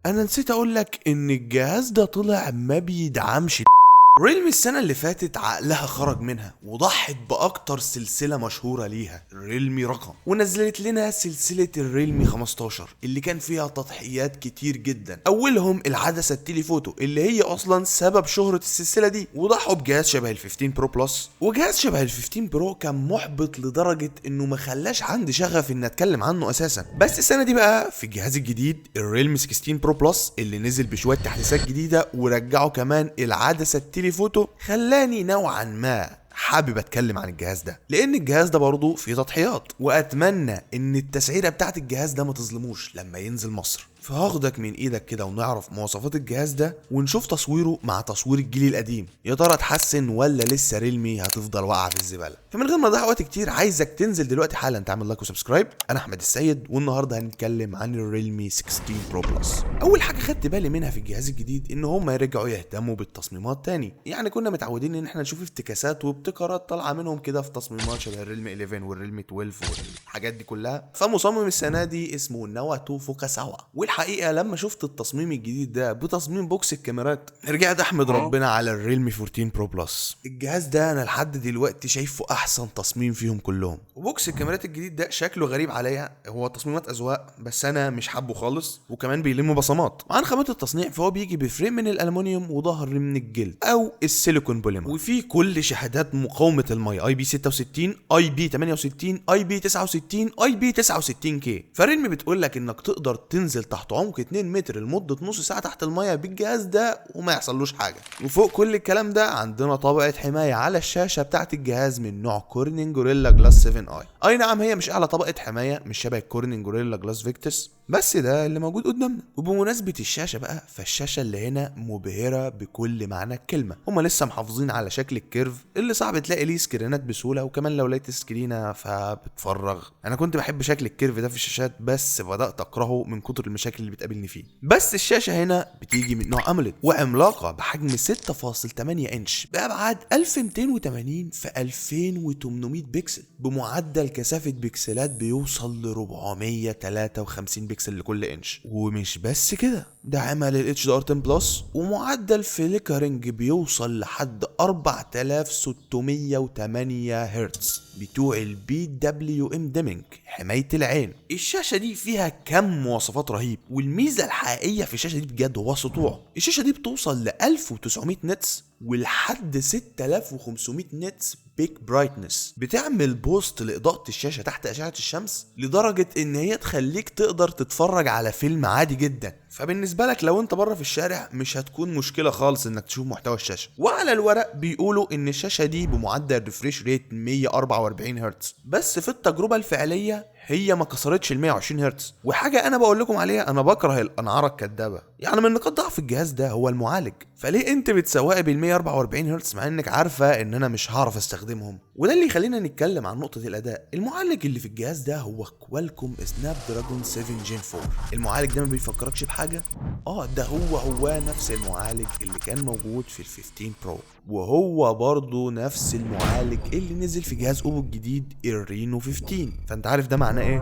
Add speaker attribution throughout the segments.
Speaker 1: انا نسيت اقولك ان الجهاز ده طلع ما بيدعمش. ريلمي السنة اللي فاتت عقلها خرج منها وضحت بأكتر سلسلة مشهورة ليها ريلمي رقم، ونزلت لنا سلسلة الريلمي 15 اللي كان فيها تضحيات كتير جدا، أولهم العدسة التليفوتو اللي هي أصلا سبب شهرة السلسلة دي، وضحوا بجهاز شبه ال 15 برو بلس. وجهاز شبه ال 15 برو كان محبط لدرجة إنه ما خلاش عندي شغف إن أتكلم عنه أساسا. بس السنة دي بقى في الجهاز الجديد الريلمي 16 برو بلس اللي نزل بشوية تحديثات جديدة ورجعوا كمان العدسة التليفوتو، خلاني نوعا ما حابب اتكلم عن الجهاز ده، لان الجهاز ده برضه فيه تضحيات، واتمنى ان التسعيره بتاعت الجهاز ده ما تظلموش لما ينزل مصر. فهاخدك من ايدك كده ونعرف مواصفات الجهاز ده ونشوف تصويره مع تصوير الجيل القديم، يا ترى اتحسن ولا لسه ريلمي هتفضل واقعه في الزباله. فمن غير ما اضيع وقت كتير عايزك تنزل دلوقتي حالا تعمل لايك وسبسكرايب. انا احمد السيد والنهارده هنتكلم عن الريلمي 16 برو بلس. اول حاجه خدت بالي منها في الجهاز الجديد ان هم يرجعوا يهتموا بالتصميمات تاني، يعني كنا متعودين ان احنا نشوف افتكاسات وابتكارات طالعه منهم كده في تصميمات شبه الريلمي 11 والريلمي 12 والحاجات دي كلها. فمصمم السنه دي اسمه نواتو فوكاساوا، والحقيقه لما شفت التصميم الجديد ده بتصميم بوكس الكاميرات رجعت احمد ربنا على الريلمي 14 برو بلس. الجهاز ده انا لحد دلوقتي شايفه احسن تصميم فيهم كلهم، وبوكس الكاميرات الجديد ده شكله غريب عليا، هو تصميمات اذواق بس انا مش حابه خالص، وكمان بيلم بصمات. وعن خامات التصنيع فهو بيجي بفريم من الالومنيوم وظهر من الجلد او السيليكون بوليمر، وفي كل شهادات مقاومه الميه اي بي 66 اي بي 68 اي بي 69 اي بي 69 كي. فريلمي بتقول لك انك تقدر تنزل تحت عمق 2 متر لمده نص ساعه تحت الميه بالجهاز ده وما يحصلوش حاجه. وفوق كل الكلام ده عندنا طبقه حمايه على الشاشه بتاعه الجهاز من نوع كورنينج جوريلا جلاس 7 اي نعم هي مش اعلى طبقه حمايه، مش شبه الكورنينج جوريلا جلاس فيكتس، بس ده اللي موجود قدامنا. وبمناسبه الشاشه بقى، فالشاشه اللي هنا مبهره بكل معنى الكلمه، هم لسه محافظين على شكل الكيرف اللي صعب تلاقي ليه سكرينات بسهوله، وكمان لو لقيت سكرينه فبتفرغ. انا كنت بحب شكل الكيرف ده في الشاشات بس بدات اكرهه من كتر المشاكل اللي بتقابلني فيه. بس الشاشه هنا بتيجي من نوع اموليد وعملاقه بحجم 6.8 انش بابعاد 1280 في 2800 بكسل، بمعدل كثافه بكسلات بيوصل ل 453 بكسل لكل انش. ومش بس كده، ده عمل ال HDR10 بلس ومعدل فليكرنج بيوصل لحد 4608 هرتز بتوع البي دبليو ام ديمينج حمايه العين. الشاشه دي فيها كم مواصفات رهيب، والميزه الحقيقيه في الشاشه دي بجد هو السطوع. الشاشه دي بتوصل ل 1900 نتس ولحد 6500 نتس بيك برايتنس، بتعمل بوست لاضاءه الشاشه تحت اشعه الشمس لدرجه ان هي تخليك تقدر تتفرج على فيلم عادي جدا. فبالنسبه لك لو انت بره في الشارع مش هتكون مشكله خالص انك تشوف محتوى الشاشه. وعلى الورق بيقولوا ان الشاشه دي بمعدل ريفريش ريت 144 هرتز، بس في التجربه الفعليه هي ما كسرتش ال 120 هرتز. وحاجه انا بقول لكم عليها، انا بكره الانعاره الكدابه، يعني من نقاط ضعف الجهاز ده هو المعالج. فليه انت بتسوقي بال 144 هرتز مع انك عارفه ان انا مش هعرف استخدمهم؟ وده اللي يخلينا نتكلم عن نقطه الاداء. المعالج اللي في الجهاز ده هو كوالكوم سناب دراجون 7 جين 4. المعالج ده ما بيفكركش بحاجه؟ ده هو نفس المعالج اللي كان موجود في ال 15 برو، وهو برضه نفس المعالج اللي نزل في جهاز اوبو الجديد الرينو 15. فانت عارف ده معناه ايه؟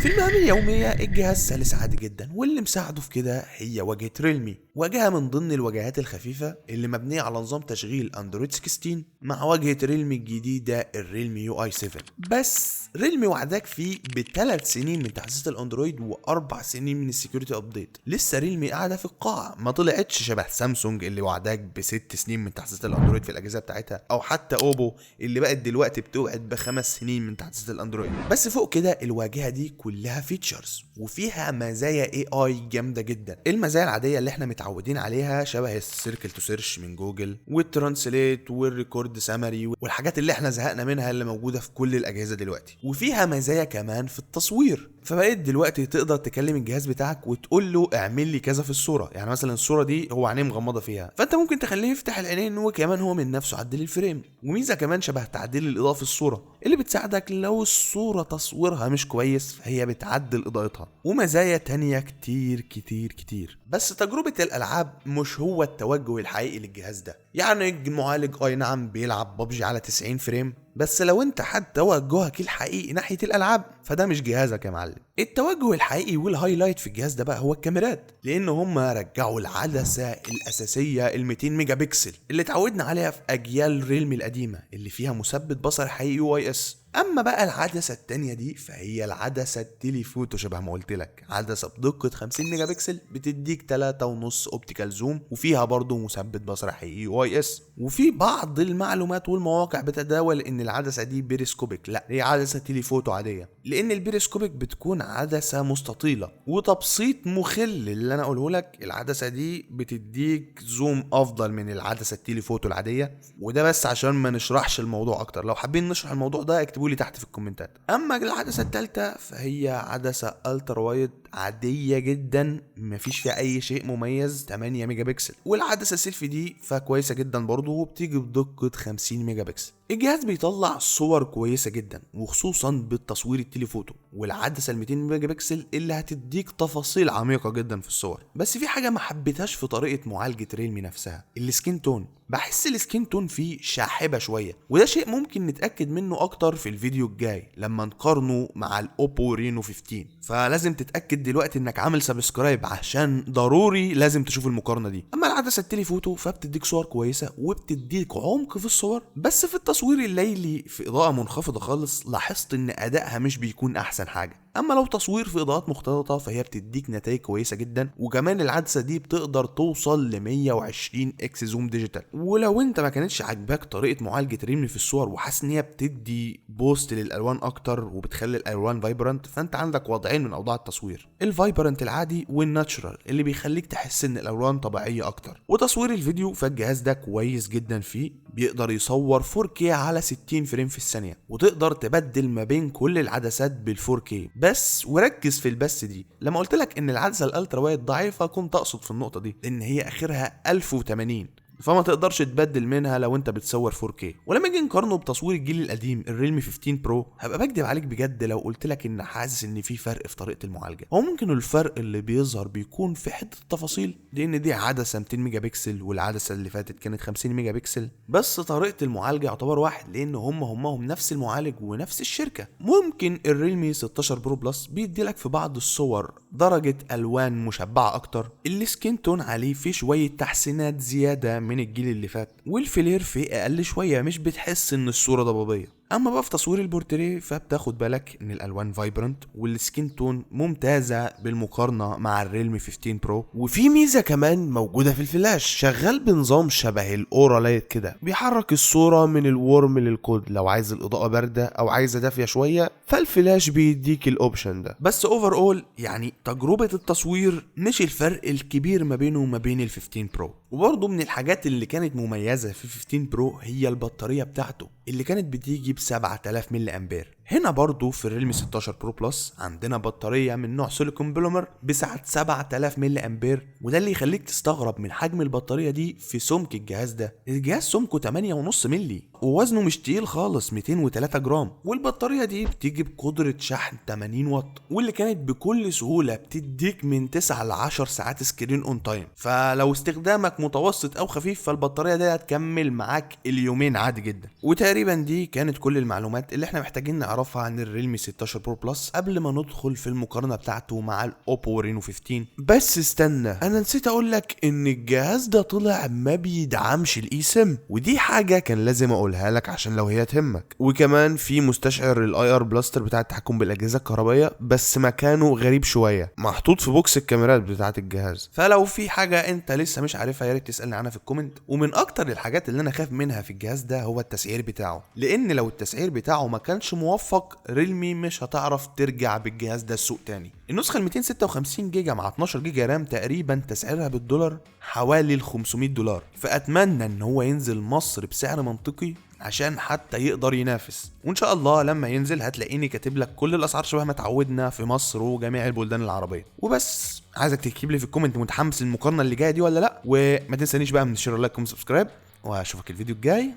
Speaker 1: في المهام اليومية الجهاز سلس عادي جدا، واللي مساعده في كده هي واجهة ريلمي، واجهة من ضمن الواجهات الخفيفة اللي مبنية على نظام تشغيل اندرويد 16 مع واجهة ريلمي الجديدة الريلمي يو اي 7. بس ريلمي وعداك فيه ب3 سنين من تحديثات الاندرويد و4 سنين من السكيورتي ابديت. لسه ريلمي قاعدة في القاع، ما طلعتش شبه سامسونج اللي وعداك ب6 سنين من تحديثات الاندرويد في الاجهزة بتاعتها، او حتى اوبو اللي بقت دلوقتي بتوعد ب5 سنين من تحديثات الاندرويد. بس فوق كده الواجهة دي كلها فيتشرز وفيها مزايا اي اي جامده جدا. المزايا العاديه اللي احنا متعودين عليها شبه السيركل تو سيرش من جوجل والترانسليت والريكورد سامري والحاجات اللي احنا زهقنا منها اللي موجوده في كل الاجهزه دلوقتي. وفيها مزايا كمان في التصوير، فبقيت دلوقتي تقدر تكلم الجهاز بتاعك وتقول له اعمل لي كذا في الصوره. يعني مثلا الصوره دي هو عينيه مغمضه فيها، فانت ممكن تخليه يفتح العينين وكمان هو من نفسه عدل الفريم. وميزه كمان شبه تعديل الاضاءه في الصوره اللي بتساعدك لو الصوره تصويرها مش كويس فهي بتعدل اضاءتها. ومزايا تانية كتير كتير كتير. بس تجربه الالعاب مش هو التوجه الحقيقي للجهاز ده. يعني المعالج اي نعم بيلعب ببجي على 90 فريم، بس لو انت حد توجهك الحقيقي ناحية الالعاب فده مش جهازك يا معلم. التوجه الحقيقي والهايلايت في الجهاز ده بقى هو الكاميرات، لان هم رجعوا العدسة الاساسية ال 200 ميجا بكسل اللي اتعودنا عليها في اجيال ريلمي القديمة اللي فيها مثبت بصر حقيقي UIS. اما بقى العدسه التانية دي فهي العدسه التليفوتو، شبه ما قلت لك، عدسه بدقه 50 ميجا بكسل بتديك 3.5 اوبتيكال زوم، وفيها برضو مثبت بصر حقيقي UIS. وفي بعض المعلومات والمواقع بتتداول ان العدسه دي بيريسكوبيك، لا هي عدسه تليفوتو عاديه، لان البيريسكوبيك بتكون عدسه مستطيله. وتبسيط مخل اللي انا اقوله لك، العدسه دي بتديك زوم افضل من العدسه التليفوتو العاديه، وده بس عشان ما نشرحش الموضوع اكتر. لو حابين نشرح الموضوع ده اكتبوا لي تحت في الكومنتات. اما العدسه الثالثه فهي عدسه الترا وايد عاديه جدا، مفيش فيها اي شيء مميز، 8 ميجا بكسل. والعدسه السيلفي دي فكويسه جدا برضو، وبتيجي بدقه 50 ميجا بكسل. الجهاز بيطلع صور كويسه جدا، وخصوصا بالتصوير التليفوتو، والعدسه ال 200 ميجا بكسل اللي هتديك تفاصيل عميقه جدا في الصور. بس في حاجه ما حبيتهاش في طريقه معالجه ريلمي نفسها، السكين تون. بحس السكين تون فيه شاحبه شويه، وده شيء ممكن نتاكد منه اكتر في الفيديو الجاي لما نقارنه مع الاوبو رينو 15. فلازم تتاكد دلوقتي انك عامل سبسكرايب عشان ضروري لازم تشوف المقارنه دي. اما العدسه التليفوتو فبتديك صور كويسه وبتديك عمق في الصور، بس في التصوير الليلي في اضاءه منخفضه خالص لاحظت ان ادائها مش بيكون احسن حاجه. اما لو تصوير في اضاءات مختلطه فهي بتديك نتائج كويسه جدا، وكمان العدسه دي بتقدر توصل ل 120 اكس زوم ديجيتال. ولو انت ما كانتش عاجباك طريقه معالجه ريلمي في الصور وحاسس ان هي بتدي بوست للالوان اكتر وبتخلي الالوان فايبرنت، فانت عندك وضعين من اوضاع التصوير، الفايبرنت العادي والناتشرال اللي بيخليك تحس ان الالوان طبيعيه اكتر. وتصوير الفيديو فالجهاز ده كويس جدا فيه، بيقدر يصور 4K على 60 فريم في الثانيه، وتقدر تبدل ما بين كل العدسات بال4K. بس وركز في البث دي، لما قلت لك ان العدسه الالترا وايد ضعيفه كنت اقصد في النقطه دي ان هي اخرها 1080، فما تقدرش تبدل منها لو انت بتصور 4K. ولما نيجي نقارنه بتصوير الجيل القديم الريلمي 15 برو هبقى بكدب عليك بجد لو قلت لك ان حاسس ان في فرق في طريقه المعالجه. هو ممكن الفرق اللي بيظهر بيكون في حته التفاصيل، لان دي عدسه 200 ميجا بكسل والعدسه اللي فاتت كانت 50 ميجا بكسل، بس طريقه المعالجه يعتبر واحد، لان هم نفس المعالج ونفس الشركه. ممكن الريلمي 16 برو بلس بيدي لك في بعض الصور درجه الوان مشبعه اكتر، السكين تون عليه فيه شويه تحسينات زياده من الجيل اللي فات، والفلير فيه اقل شويه، مش بتحس ان الصوره ضبابيه. اما بقى في تصوير البورتريه فبتاخد بالك ان الالوان فايبرنت والسكين تون ممتازه بالمقارنه مع الريلمي 15 برو. وفي ميزه كمان موجوده في الفلاش، شغال بنظام شبه الاورا لايت كده، بيحرك الصوره من الورم للكود. لو عايز الاضاءه بارده او عايزه دافيه شويه فالفلاش بيديك الاوبشن ده. بس اوفر اول يعني تجربه التصوير مش الفرق الكبير ما بينه وما بين ال 15 برو. وبرضه من الحاجات اللي كانت مميزه في 15 برو هي البطاريه بتاعته اللي كانت بتيجي ب 7000 ملي امبير. هنا برضو في الريلمي 16 برو بلس عندنا بطارية من نوع سيليكون بوليمر بسعة 7000 ملي امبير، وده اللي يخليك تستغرب من حجم البطارية دي في سمك الجهاز ده. الجهاز سمكه 8.5 ملي ووزنه مش تقيل خالص، 203 جرام. والبطارية دي بتيجي بقدرة شحن 80 واط، واللي كانت بكل سهولة بتديك من 9 ل 10 ساعات سكرين اون تايم. فلو استخدامك متوسط او خفيف فالبطارية دي هتكمل معاك اليومين عادي جدا. وتقريبا دي كانت كل المعلومات اللي احنا محتاجين نعرفها عن الريلمي 16 برو بلس قبل ما ندخل في المقارنة بتاعته مع الاوبو رينو 15. بس استنى، انا نسيت اقول لك ان الجهاز ده طلع ما بيدعمش الاي سم، ودي حاجة كان لازم اقولها لك عشان لو هي تهمك. وكمان في مستشعر الاي ار بلاستر بتاع التحكم بالاجهزة الكهربائية، بس مكانه غريب شوية، محطوط في بوكس الكاميرات بتاعة الجهاز. فلو في حاجة انت لسه مش عارفها يا ريت تسالني عنها في الكومنت. ومن اكتر الحاجات اللي انا خايف منها في الجهاز ده هو التسعير بتاعه، لان لو التسعير بتاعه ما كانش موفق ريلمي مش هتعرف ترجع بالجهاز ده السوق تاني. النسخه ال 256 جيجا مع 12 جيجا رام تقريبا تسعيرها بالدولار حوالي ال $500، فاتمنى ان هو ينزل مصر بسعر منطقي عشان حتى يقدر ينافس. وان شاء الله لما ينزل هتلاقيني كاتب لك كل الاسعار شبه ما اتعودنا في مصر وجميع البلدان العربيه. وبس عايزك تكتب لي في الكومنت متحمس للمقارنه اللي جايه دي ولا لا، وما تنسانيش بقى من الشير لايك وسبسكرايب، واشوفك الفيديو الجاي.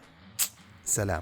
Speaker 1: سلام.